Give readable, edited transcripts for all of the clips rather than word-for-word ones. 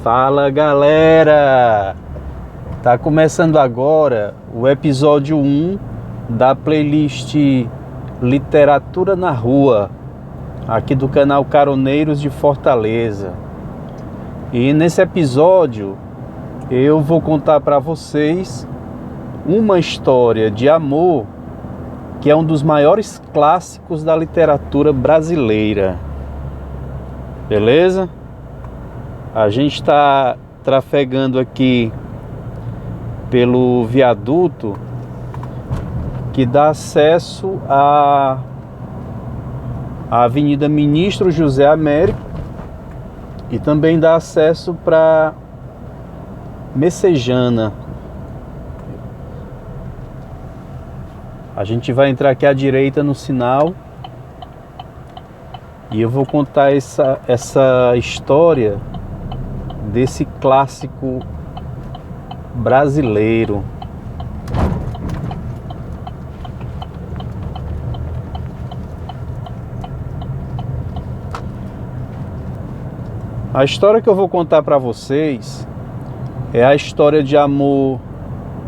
Fala galera, tá começando agora o episódio 1 da playlist Literatura na Rua, aqui do canal Caroneiros de Fortaleza. E nesse episódio eu vou contar para vocês uma história de amor que é um dos maiores clássicos da literatura brasileira. Beleza? A gente está trafegando aqui pelo viaduto que dá acesso à Avenida Ministro José Américo e também dá acesso para Messejana. A gente vai entrar aqui à direita no sinal e eu vou contar essa história desse clássico brasileiro. A história que eu vou contar para vocês é a história de amor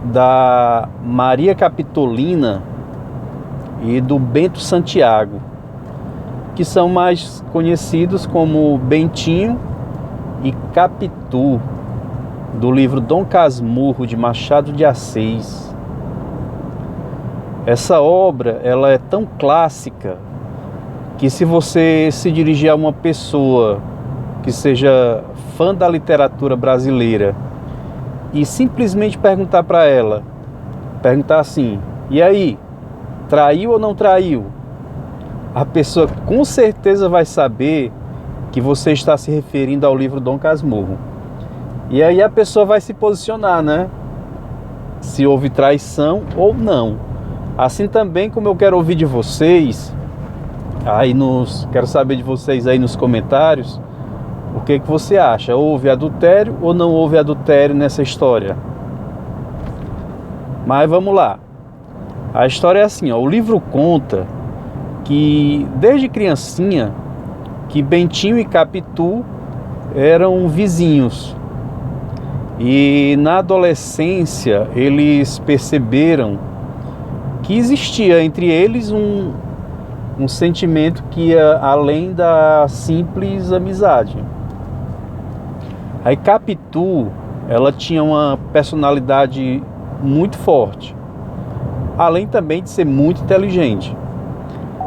da Maria Capitolina e do Bento Santiago, que são mais conhecidos como Bentinho e Capitu, do livro Dom Casmurro de Machado de Assis. Essa obra ela é tão clássica que, se você se dirigir a uma pessoa que seja fã da literatura brasileira e simplesmente perguntar para ela, perguntar assim: e aí, traiu ou não traiu? A pessoa com certeza vai saber que você está se referindo ao livro Dom Casmurro. E aí a pessoa vai se posicionar, né? Se houve traição ou não. Assim também como eu quero ouvir de vocês, quero saber de vocês aí nos comentários, o que você acha? Houve adultério ou não houve adultério nessa história? Mas vamos lá. A história é assim, ó. O livro conta que desde criancinha que Bentinho e Capitu eram vizinhos. E na adolescência eles perceberam que existia entre eles um sentimento que ia além da simples amizade. Aí Capitu, ela tinha uma personalidade muito forte, além também de ser muito inteligente.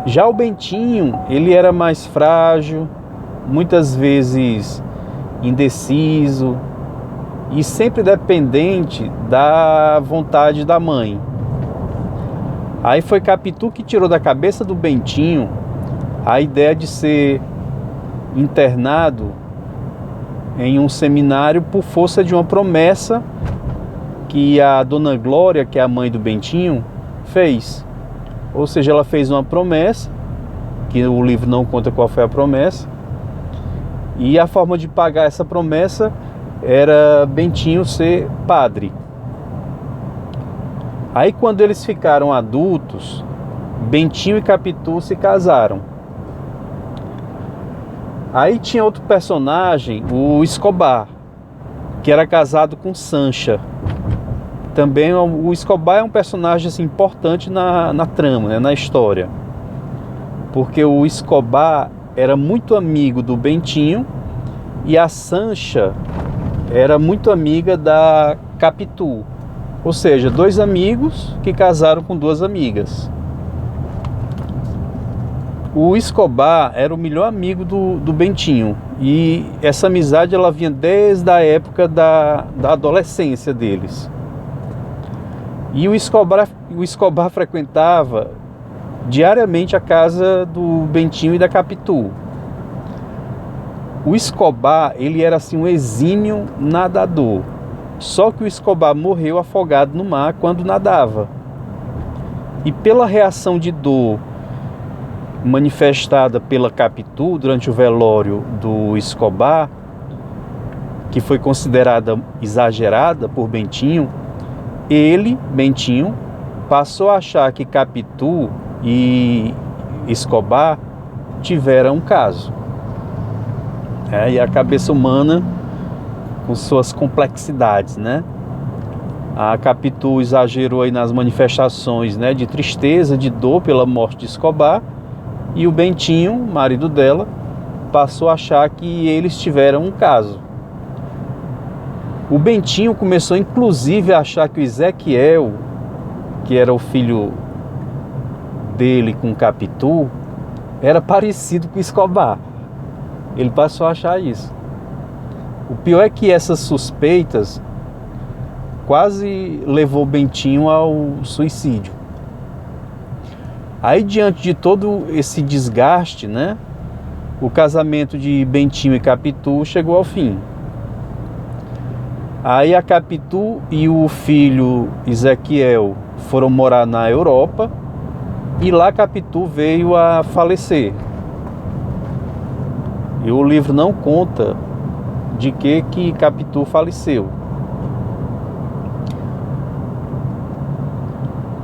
Já o Bentinho, ele era mais frágil, muitas vezes indeciso e sempre dependente da vontade da mãe. Aí foi Capitu que tirou da cabeça do Bentinho a ideia de ser internado em um seminário por força de uma promessa que a Dona Glória, que é a mãe do Bentinho, fez. Ou seja, ela fez uma promessa, que o livro não conta qual foi a promessa, e a forma de pagar essa promessa era Bentinho ser padre. Aí quando eles ficaram adultos, Bentinho e Capitu se casaram. Aí tinha outro personagem, o Escobar, que era casado com Sancha. Também o Escobar é um personagem assim, importante na trama, né, na história. Porque o Escobar era muito amigo do Bentinho e a Sancha era muito amiga da Capitu. Ou seja, dois amigos que casaram com duas amigas. O Escobar era o melhor amigo do Bentinho. E essa amizade ela vinha desde a época da adolescência deles. E o Escobar frequentava diariamente a casa do Bentinho e da Capitu. O Escobar, ele era assim um exímio nadador. Só que o Escobar morreu afogado no mar quando nadava. E pela reação de dor manifestada pela Capitu durante o velório do Escobar, que foi considerada exagerada por Bentinho, Bentinho, passou a achar que Capitu e Escobar tiveram um caso. E a cabeça humana com suas complexidades, né? A Capitu exagerou aí nas manifestações, né, de tristeza, de dor pela morte de Escobar, e o Bentinho, marido dela, passou a achar que eles tiveram um caso. O Bentinho começou inclusive a achar que o Ezequiel, que era o filho dele com Capitu, era parecido com Escobar. Ele passou a achar isso. O pior é que essas suspeitas quase levou Bentinho ao suicídio. Aí, diante de todo esse desgaste, né, o casamento de Bentinho e Capitu chegou ao fim. Aí a Capitu e o filho Ezequiel foram morar na Europa, e lá Capitu veio a falecer. E o livro não conta de que Capitu faleceu.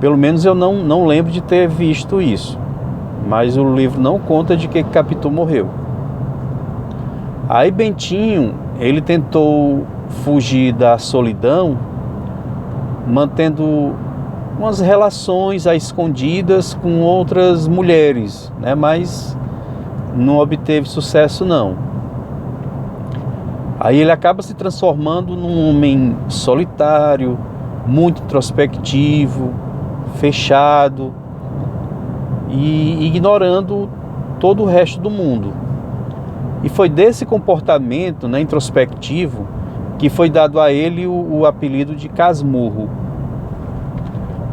Pelo menos eu não lembro de ter visto isso. Mas o livro não conta de que Capitu morreu. Aí Bentinho, ele tentou fugir da solidão, mantendo umas relações às escondidas com outras mulheres, né? Mas não obteve sucesso não. Aí ele acaba se transformando num homem solitário, muito introspectivo, fechado e ignorando todo o resto do mundo. E foi desse comportamento, né, introspectivo, que foi dado a ele o apelido de Casmurro.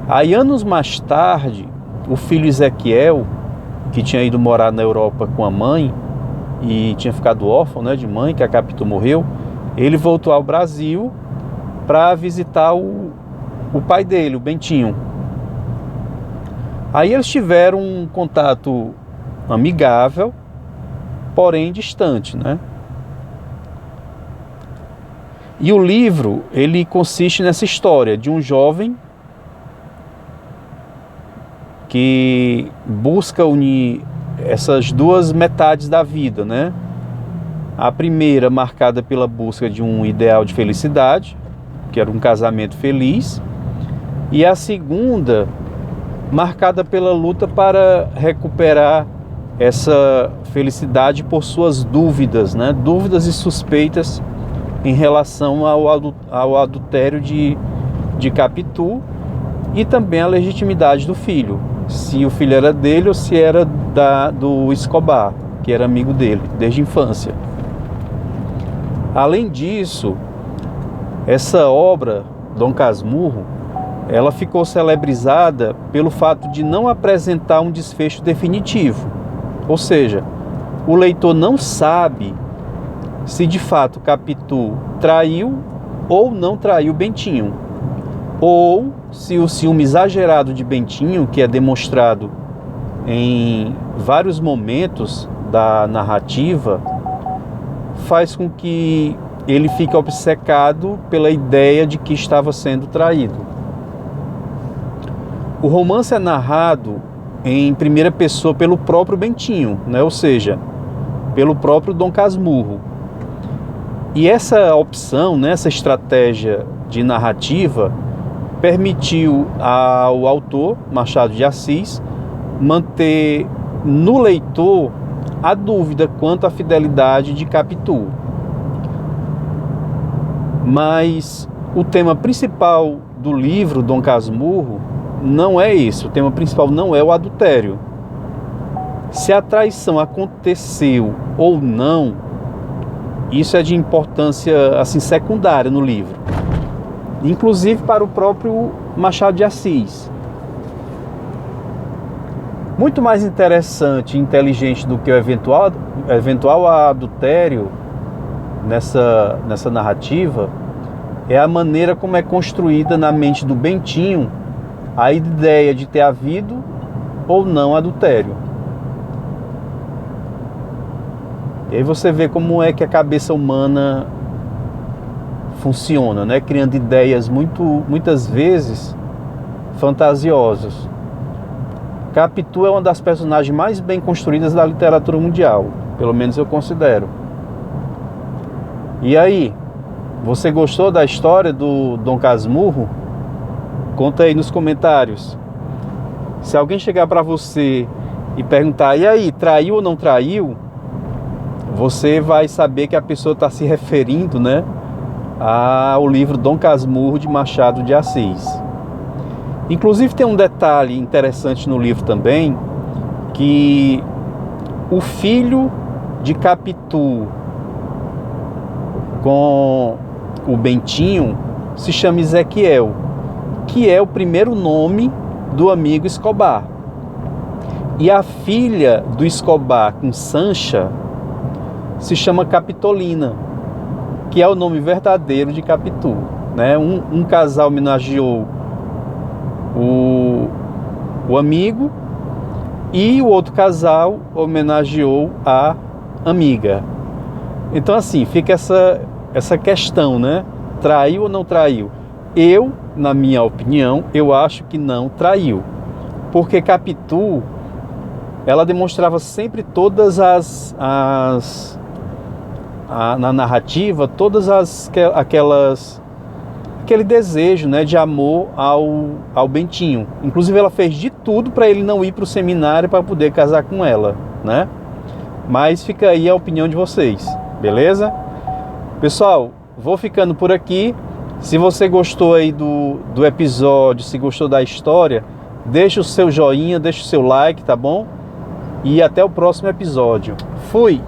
Aí, anos mais tarde, o filho Ezequiel, que tinha ido morar na Europa com a mãe e tinha ficado órfão, né, de mãe, que a Capitu morreu, ele voltou ao Brasil para visitar o pai dele, o Bentinho. Aí eles tiveram um contato amigável, porém distante, né? E o livro, ele consiste nessa história de um jovem que busca unir essas duas metades da vida, né? A primeira marcada pela busca de um ideal de felicidade, que era um casamento feliz, e a segunda marcada pela luta para recuperar essa felicidade por suas dúvidas, né? Dúvidas e suspeitas em relação ao adultério de Capitu e também a legitimidade do filho, se o filho era dele ou se era do Escobar, que era amigo dele desde a infância. Além disso, essa obra, Dom Casmurro, ela ficou celebrizada pelo fato de não apresentar um desfecho definitivo. Ou seja, o leitor não sabe se de fato Capitu traiu ou não traiu Bentinho, ou se o ciúme exagerado de Bentinho, que é demonstrado em vários momentos da narrativa, faz com que ele fique obcecado pela ideia de que estava sendo traído. O romance é narrado em primeira pessoa pelo próprio Bentinho, né? Ou seja, pelo próprio Dom Casmurro. E essa opção, né, essa estratégia de narrativa, permitiu ao autor, Machado de Assis, manter no leitor a dúvida quanto à fidelidade de Capitu. Mas o tema principal do livro, Dom Casmurro, não é esse. O tema principal não é o adultério. Se a traição aconteceu ou não, isso é de importância assim, secundária no livro. Inclusive para o próprio Machado de Assis. Muito mais interessante e inteligente do que o eventual adultério nessa narrativa é a maneira como é construída na mente do Bentinho a ideia de ter havido ou não adultério. E aí você vê como é que a cabeça humana funciona, né? Criando ideias muitas vezes fantasiosas. Capitu é uma das personagens mais bem construídas da literatura mundial, pelo menos eu considero. E aí, Você gostou da história do Dom Casmurro? Conta aí nos comentários. Se alguém chegar para você e perguntar, e aí, traiu ou não traiu? Você vai saber que a pessoa está se referindo, né, ao livro Dom Casmurro de Machado de Assis. Inclusive tem um detalhe interessante no livro também, que o filho de Capitu com o Bentinho se chama Ezequiel, que é o primeiro nome do amigo Escobar. E a filha do Escobar com Sancha se chama Capitolina, que é o nome verdadeiro de Capitu, né? Um casal homenageou o amigo e o outro casal homenageou a amiga. Então assim, fica essa questão, né? Traiu ou não traiu? Eu, na minha opinião, eu acho que não traiu. Porque Capitu, ela demonstrava sempre todas na narrativa, aquele desejo, né, de amor ao Bentinho. Inclusive ela fez de tudo para ele não ir para o seminário para poder casar com ela, né? Mas fica aí a opinião de vocês, beleza? Pessoal, vou ficando por aqui. Se você gostou aí do episódio, se gostou da história, deixa o seu joinha, deixa o seu like, tá bom? E até o próximo episódio. Fui!